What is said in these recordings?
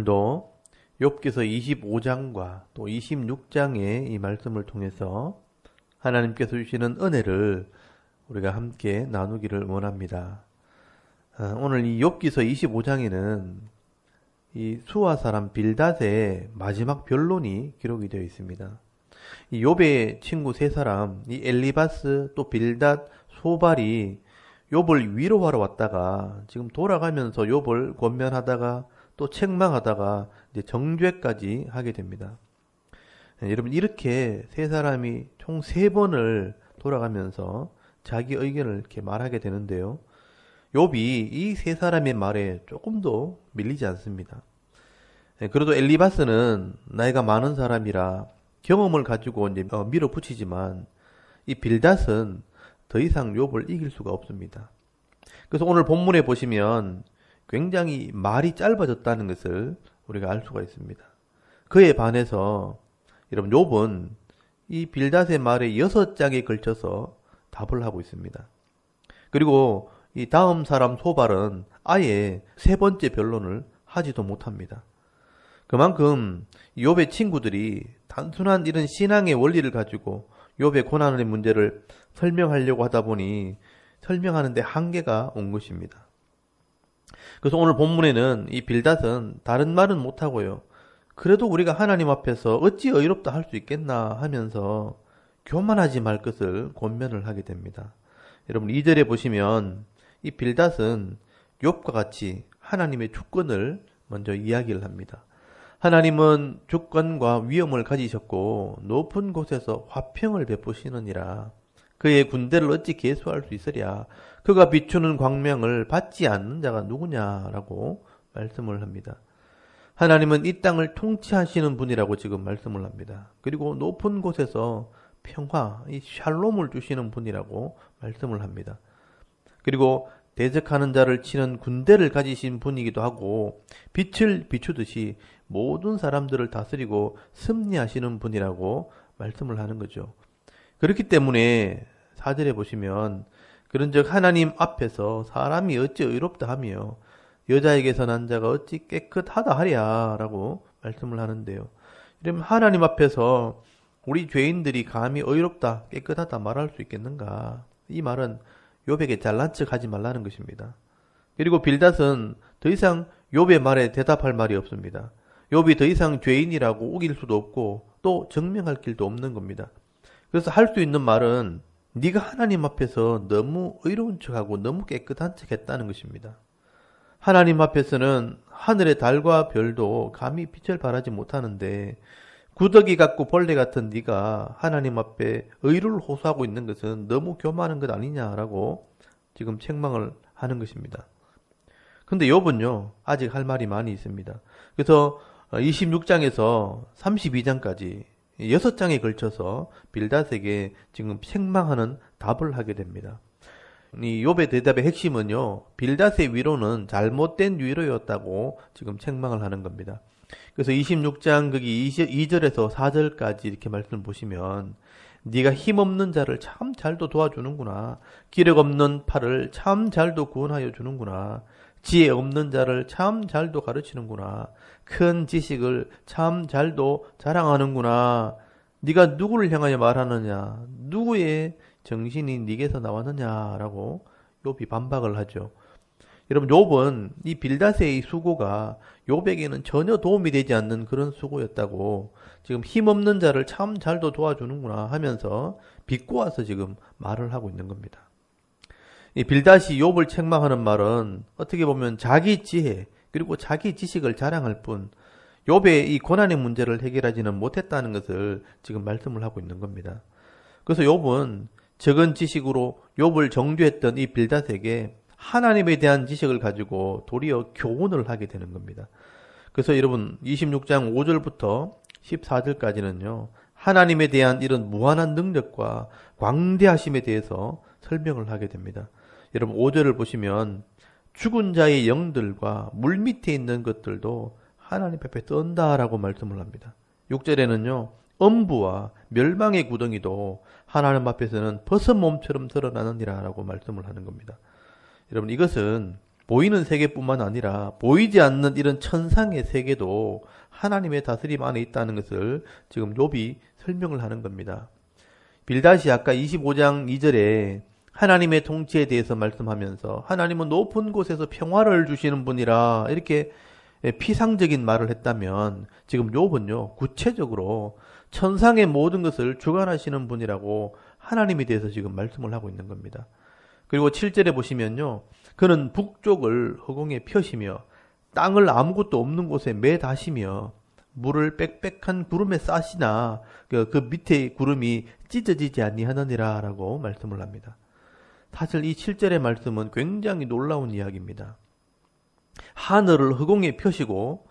오늘도 욥기서 25장과 또 26장의 이 말씀을 통해서 하나님께서 주시는 은혜를 우리가 함께 나누기를 원합니다. 오늘 이 욥기서 25장에는 이 수아 사람 빌닷의 마지막 변론이 기록이 되어 있습니다. 이 욥의 친구 세 사람, 이 엘리바스, 또 빌닷, 소발이 욥을 위로하러 왔다가 지금 돌아가면서 욥을 권면하다가 또 책망하다가 이제 정죄까지 하게 됩니다. 여러분, 이렇게 세 사람이 총 3번을 돌아가면서 자기 의견을 이렇게 말하게 되는데요. 욥이 이 세 사람의 말에 조금도 밀리지 않습니다. 그래도 엘리바스는 나이가 많은 사람이라 경험을 가지고 이제 밀어붙이지만 이 빌닷은 더 이상 욥을 이길 수가 없습니다. 그래서 오늘 본문에 보시면 굉장히 말이 짧아졌다는 것을 우리가 알 수가 있습니다. 그에 반해서 여러분, 욥은 이 빌닷의 말에 6장에 걸쳐서 답을 하고 있습니다. 그리고 이 다음 사람 소발은 아예 3번째 변론을 하지도 못합니다. 그만큼 욥의 친구들이 단순한 이런 신앙의 원리를 가지고 욥의 고난의 문제를 설명하려고 하다 보니 설명하는데 한계가 온 것입니다. 그래서 오늘 본문에는 이 빌닷은 다른 말은 못하고요, 그래도 우리가 하나님 앞에서 어찌 의롭다 할 수 있겠나 하면서 교만하지 말 것을 권면을 하게 됩니다. 여러분, 2절에 보시면 이 빌닷은 욥과 같이 하나님의 주권을 먼저 이야기를 합니다. 하나님은 주권과 위엄을 가지셨고 높은 곳에서 화평을 베푸시느니라. 그의 군대를 어찌 계수할 수 있으랴. 그가 비추는 광명을 받지 않는 자가 누구냐라고 말씀을 합니다. 하나님은 이 땅을 통치하시는 분이라고 지금 말씀을 합니다. 그리고 높은 곳에서 평화, 이 샬롬을 주시는 분이라고 말씀을 합니다. 그리고 대적하는 자를 치는 군대를 가지신 분이기도 하고 빛을 비추듯이 모든 사람들을 다스리고 승리하시는 분이라고 말씀을 하는 거죠. 그렇기 때문에 4절에 보시면 그런즉 하나님 앞에서 사람이 어찌 의롭다 하며 여자에게서 난 자가 어찌 깨끗하다 하랴 라고 말씀을 하는데요. 이러면 하나님 앞에서 우리 죄인들이 감히 의롭다 깨끗하다 말할 수 있겠는가? 이 말은 욥에게 잘난 척 하지 말라는 것입니다. 그리고 빌닷은 더 이상 욥의 말에 대답할 말이 없습니다. 욥이 더 이상 죄인이라고 우길 수도 없고 또 증명할 길도 없는 겁니다. 그래서 할 수 있는 말은 네가 하나님 앞에서 너무 의로운 척하고 너무 깨끗한 척 했다는 것입니다. 하나님 앞에서는 하늘의 달과 별도 감히 빛을 발하지 못하는데 구더기 같고 벌레 같은 네가 하나님 앞에 의를 호소하고 있는 것은 너무 교만한 것 아니냐라고 지금 책망을 하는 것입니다. 근데 욥은요, 아직 할 말이 많이 있습니다. 그래서 26장에서 32장까지 6장에 걸쳐서 빌닷에게 지금 책망하는 답을 하게 됩니다. 이 욥의 대답의 핵심은요, 빌닷의 위로는 잘못된 위로였다고 지금 책망을 하는 겁니다. 그래서 26장 거기 2절에서 4절까지 이렇게 말씀을 보시면 네가 힘없는 자를 참 잘도 도와주는구나. 기력 없는 팔을 참 잘도 구원하여 주는구나. 지혜 없는 자를 참 잘도 가르치는구나. 큰 지식을 참 잘도 자랑하는구나. 네가 누구를 향하여 말하느냐? 누구의 정신이 네게서 나왔느냐라고 욥이 반박을 하죠. 여러분, 욥은 이 빌닷의 이 수고가 욥에게는 전혀 도움이 되지 않는 그런 수고였다고 지금 힘없는 자를 참 잘도 도와주는구나 하면서 비꼬아서 지금 말을 하고 있는 겁니다. 이 빌닷이 욥을 책망하는 말은 어떻게 보면 자기 지혜 그리고 자기 지식을 자랑할 뿐 욥의 이 고난의 문제를 해결하지는 못했다는 것을 지금 말씀을 하고 있는 겁니다. 그래서 욥은 적은 지식으로 욥을 정죄했던 이 빌닷에게 하나님에 대한 지식을 가지고 도리어 교훈을 하게 되는 겁니다. 그래서 여러분, 26장 5절부터 14절까지는요, 하나님에 대한 이런 무한한 능력과 광대하심에 대해서 설명을 하게 됩니다. 여러분, 5절을 보시면 죽은 자의 영들과 물 밑에 있는 것들도 하나님 앞에 떤다라고 말씀을 합니다. 6절에는요, 엄부와 멸망의 구덩이도 하나님 앞에서는 버섯 몸처럼 드러나느니라 라고 말씀을 하는 겁니다. 여러분, 이것은 보이는 세계뿐만 아니라 보이지 않는 이런 천상의 세계도 하나님의 다스림 안에 있다는 것을 지금 욥이 설명을 하는 겁니다. 빌닷이 아까 25장 2절에 하나님의 통치에 대해서 말씀하면서 하나님은 높은 곳에서 평화를 주시는 분이라 이렇게 피상적인 말을 했다면 지금 욥은요 구체적으로 천상의 모든 것을 주관하시는 분이라고 하나님에 대해서 지금 말씀을 하고 있는 겁니다. 그리고 7절에 보시면요 그는 북쪽을 허공에 펴시며 땅을 아무것도 없는 곳에 매다시며 물을 빽빽한 구름에 싸시나 그 밑에 구름이 찢어지지 아니하느니라 라고 말씀을 합니다. 사실 이 7절의 말씀은 굉장히 놀라운 이야기입니다. 하늘을 허공에 펴시고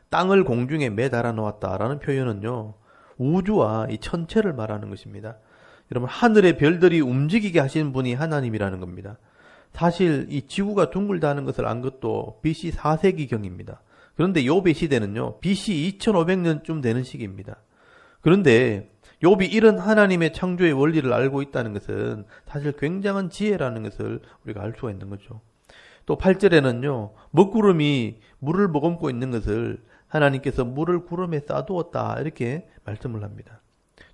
땅을 공중에 매달아 놓았다라는 표현은요 우주와 이 천체를 말하는 것입니다. 여러분 하늘의 별들이 움직이게 하신 분이 하나님이라는 겁니다. 사실 이 지구가 둥글다는 것을 안 것도 BC 4세기경입니다. 그런데 욥의 시대는요 BC 2500년쯤 되는 시기입니다. 그런데 욥이 이런 하나님의 창조의 원리를 알고 있다는 것은 사실 굉장한 지혜라는 것을 우리가 알 수가 있는 거죠. 또 8절에는요 먹구름이 물을 머금고 있는 것을 하나님께서 물을 구름에 쌓아두었다 이렇게 말씀을 합니다.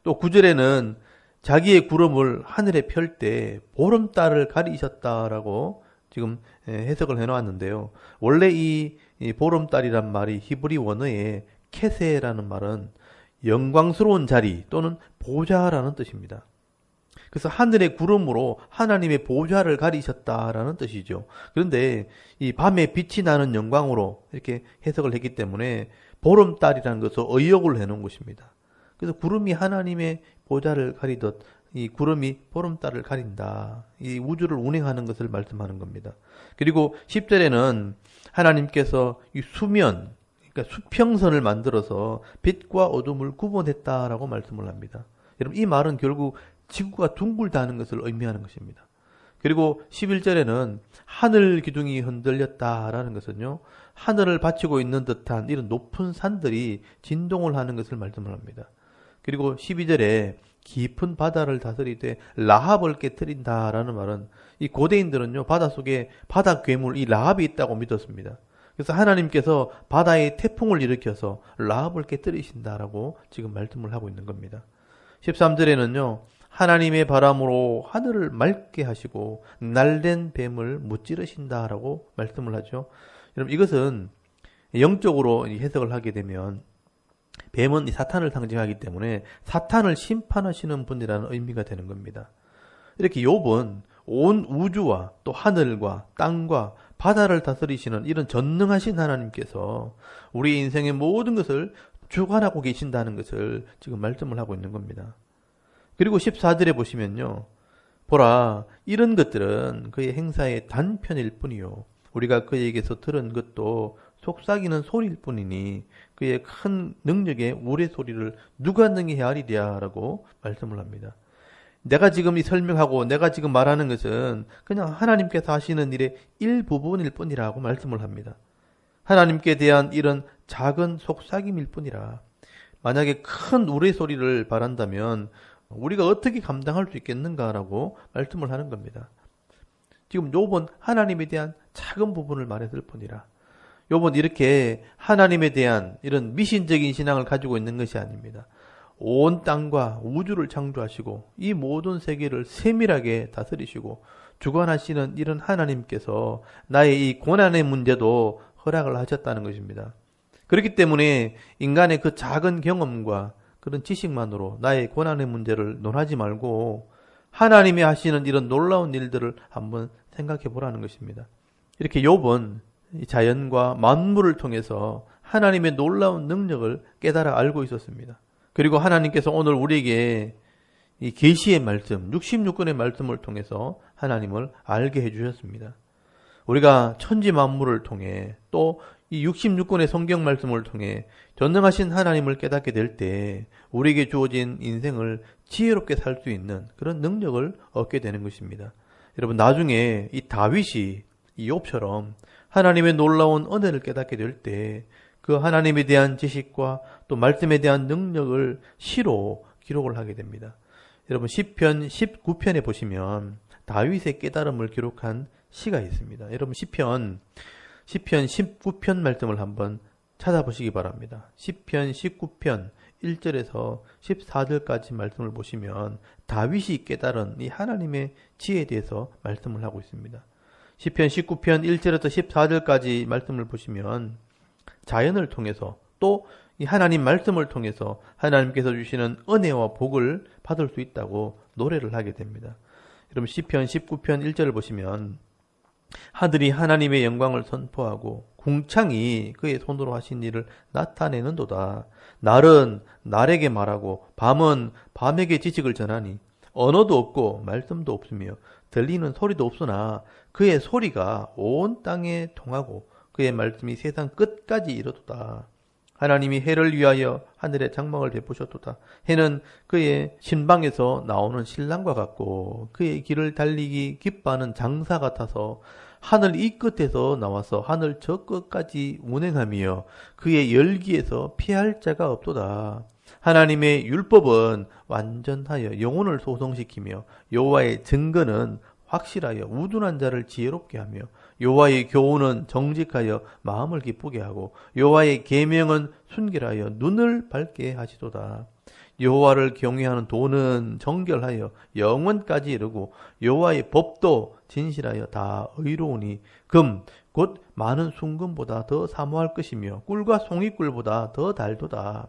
또 9절에는 자기의 구름을 하늘에 펼 때 보름달을 가리셨다라고 지금 해석을 해놓았는데요. 원래 이 보름달이란 말이 히브리 원어의 케세라는 말은 영광스러운 자리 또는 보좌라는 뜻입니다. 그래서 하늘의 구름으로 하나님의 보좌를 가리셨다라는 뜻이죠. 그런데 이 밤에 빛이 나는 영광으로 이렇게 해석을 했기 때문에 보름달이라는 것을 의역을 해놓은 것입니다. 그래서 구름이 하나님의 보좌를 가리듯 이 구름이 보름달을 가린다. 이 우주를 운행하는 것을 말씀하는 겁니다. 그리고 10절에는 하나님께서 이 수면, 그러니까 수평선을 만들어서 빛과 어둠을 구분했다라고 말씀을 합니다. 여러분 이 말은 결국 지구가 둥글다는 것을 의미하는 것입니다. 그리고 11절에는 하늘 기둥이 흔들렸다라는 것은요. 하늘을 받치고 있는 듯한 이런 높은 산들이 진동을 하는 것을 말씀을 합니다. 그리고 12절에 깊은 바다를 다스리되 라합을 깨뜨린다라는 말은 이 고대인들은요. 바닷속에 바다 괴물 이 라합이 있다고 믿었습니다. 그래서 하나님께서 바다에 태풍을 일으켜서 라합을 깨뜨리신다라고 지금 말씀을 하고 있는 겁니다. 13절에는요. 하나님의 바람으로 하늘을 맑게 하시고 날된 뱀을 무찌르신다라고 말씀을 하죠. 여러분 이것은 영적으로 해석을 하게 되면 뱀은 이 사탄을 상징하기 때문에 사탄을 심판하시는 분이라는 의미가 되는 겁니다. 이렇게 욥은 온 우주와 또 하늘과 땅과 바다를 다스리시는 이런 전능하신 하나님께서 우리 인생의 모든 것을 주관하고 계신다는 것을 지금 말씀을 하고 있는 겁니다. 그리고 14절에 보시면요. 보라, 이런 것들은 그의 행사의 단편일 뿐이요. 우리가 그에게서 들은 것도 속삭이는 소리일 뿐이니 그의 큰 능력의 우레소리를 누가 능히 헤아리랴 라고 말씀을 합니다. 내가 지금 이 설명하고 내가 지금 말하는 것은 그냥 하나님께서 하시는 일의 일부분일 뿐이라고 말씀을 합니다. 하나님께 대한 이런 작은 속삭임일 뿐이라. 만약에 큰 우레소리를 바란다면 우리가 어떻게 감당할 수 있겠는가라고 말씀을 하는 겁니다. 지금 욥은 하나님에 대한 작은 부분을 말했을 뿐이라. 욥은 이렇게 하나님에 대한 이런 미신적인 신앙을 가지고 있는 것이 아닙니다. 온 땅과 우주를 창조하시고 이 모든 세계를 세밀하게 다스리시고 주관하시는 이런 하나님께서 나의 이 고난의 문제도 허락을 하셨다는 것입니다. 그렇기 때문에 인간의 그 작은 경험과 그런 지식만으로 나의 고난의 문제를 논하지 말고 하나님이 하시는 이런 놀라운 일들을 한번 생각해 보라는 것입니다. 이렇게 욥은 자연과 만물을 통해서 하나님의 놀라운 능력을 깨달아 알고 있었습니다. 그리고 하나님께서 오늘 우리에게 이 계시의 말씀, 66권의 말씀을 통해서 하나님을 알게 해주셨습니다. 우리가 천지 만물을 통해 또 이 66권의 성경 말씀을 통해 전능하신 하나님을 깨닫게 될 때 우리에게 주어진 인생을 지혜롭게 살 수 있는 그런 능력을 얻게 되는 것입니다. 여러분 나중에 이 다윗이 이 욥처럼 하나님의 놀라운 은혜를 깨닫게 될 때 그 하나님에 대한 지식과 또 말씀에 대한 능력을 시로 기록을 하게 됩니다. 여러분 시편 19편에 보시면 다윗의 깨달음을 기록한 시가 있습니다. 여러분 시편 19편 말씀을 한번 찾아보시기 바랍니다. 시편 19편 1절에서 14절까지 말씀을 보시면 다윗이 깨달은 이 하나님의 지혜에 대해서 말씀을 하고 있습니다. 시편 19편 1절에서 14절까지 말씀을 보시면 자연을 통해서 또 이 하나님 말씀을 통해서 하나님께서 주시는 은혜와 복을 받을 수 있다고 노래를 하게 됩니다. 여러분 시편 19편 1절을 보시면 하늘이 하나님의 영광을 선포하고 궁창이 그의 손으로 하신 일을 나타내는도다. 날은 날에게 말하고 밤은 밤에게 지식을 전하니 언어도 없고 말씀도 없으며 들리는 소리도 없으나 그의 소리가 온 땅에 통하고 그의 말씀이 세상 끝까지 이르도다. 하나님이 해를 위하여 하늘에 장막을 베푸셨도다. 해는 그의 신방에서 나오는 신랑과 같고 그의 길을 달리기 기뻐하는 장사 같아서 하늘 이 끝에서 나와서 하늘 저 끝까지 운행하며 그의 열기에서 피할 자가 없도다. 하나님의 율법은 완전하여 영혼을 소성시키며 여호와의 증거는 확실하여 우둔한 자를 지혜롭게 하며 여호와의 교훈은 정직하여 마음을 기쁘게 하고 여호와의 계명은 순결하여 눈을 밝게 하시도다. 여호와를 경외하는 도는 정결하여 영원까지 이르고 여호와의 법도 진실하여 다 의로우니 금 곧 많은 순금보다 더 사모할 것이며 꿀과 송이꿀보다 더 달도다.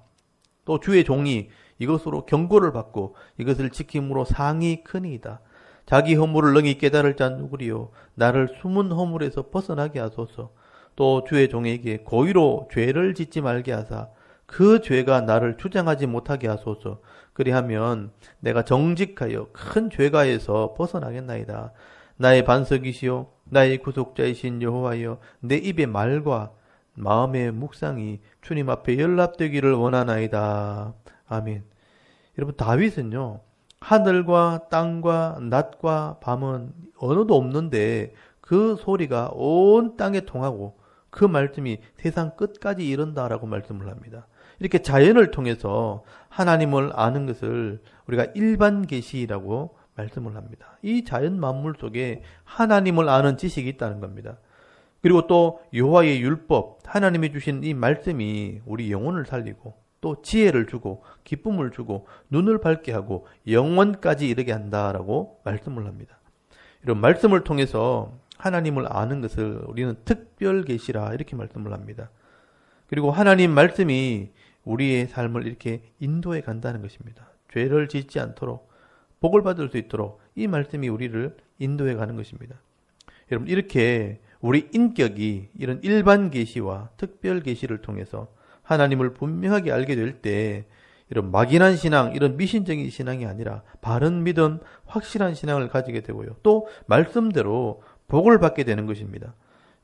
또 주의 종이 이것으로 경고를 받고 이것을 지킴으로 상이 크니이다. 자기 허물을 능히 깨달을 자 누구리요. 나를 숨은 허물에서 벗어나게 하소서. 또 주의 종에게 고의로 죄를 짓지 말게 하사 그 죄가 나를 주장하지 못하게 하소서. 그리하면 내가 정직하여 큰 죄가에서 벗어나겠나이다. 나의 반석이시요 나의 구속자이신 여호와여, 내 입의 말과 마음의 묵상이 주님 앞에 연락되기를 원하나이다. 아멘. 여러분 다윗은요, 하늘과 땅과 낮과 밤은 언어도 없는데 그 소리가 온 땅에 통하고 그 말씀이 세상 끝까지 이른다라고 말씀을 합니다. 이렇게 자연을 통해서 하나님을 아는 것을 우리가 일반 계시라고 말씀을 합니다. 이 자연 만물 속에 하나님을 아는 지식이 있다는 겁니다. 그리고 또 여호와의 율법, 하나님이 주신 이 말씀이 우리 영혼을 살리고 또 지혜를 주고 기쁨을 주고 눈을 밝게 하고 영원까지 이르게 한다라고 말씀을 합니다. 이런 말씀을 통해서 하나님을 아는 것을 우리는 특별 계시라 이렇게 말씀을 합니다. 그리고 하나님 말씀이 우리의 삶을 이렇게 인도해 간다는 것입니다. 죄를 짓지 않도록 복을 받을 수 있도록 이 말씀이 우리를 인도해 가는 것입니다. 여러분 이렇게 우리 인격이 이런 일반 계시와 특별 계시를 통해서 하나님을 분명하게 알게 될 때 이런 막연한 신앙, 이런 미신적인 신앙이 아니라 바른 믿음, 확실한 신앙을 가지게 되고요. 또 말씀대로 복을 받게 되는 것입니다.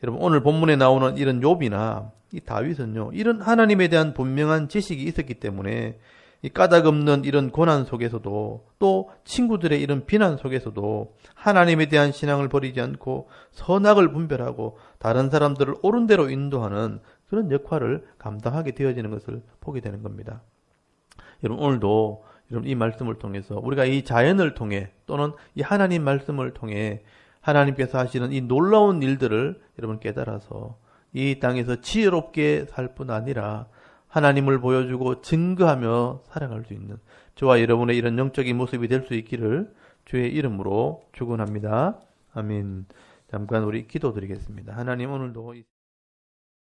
여러분 오늘 본문에 나오는 이런 욥이나 이 다윗은요, 이런 하나님에 대한 분명한 지식이 있었기 때문에 이 까닭없는 이런 고난 속에서도 또 친구들의 이런 비난 속에서도 하나님에 대한 신앙을 버리지 않고 선악을 분별하고 다른 사람들을 옳은 대로 인도하는 그런 역할을 감당하게 되어지는 것을 보게 되는 겁니다. 여러분 오늘도 여러분 이 말씀을 통해서 우리가 이 자연을 통해 또는 이 하나님 말씀을 통해 하나님께서 하시는 이 놀라운 일들을 여러분 깨달아서 이 땅에서 지혜롭게 살 뿐 아니라 하나님을 보여주고 증거하며 살아갈 수 있는 저와 여러분의 이런 영적인 모습이 될 수 있기를 주의 이름으로 축원합니다. 아멘. 잠깐 우리 기도드리겠습니다. 하나님 오늘도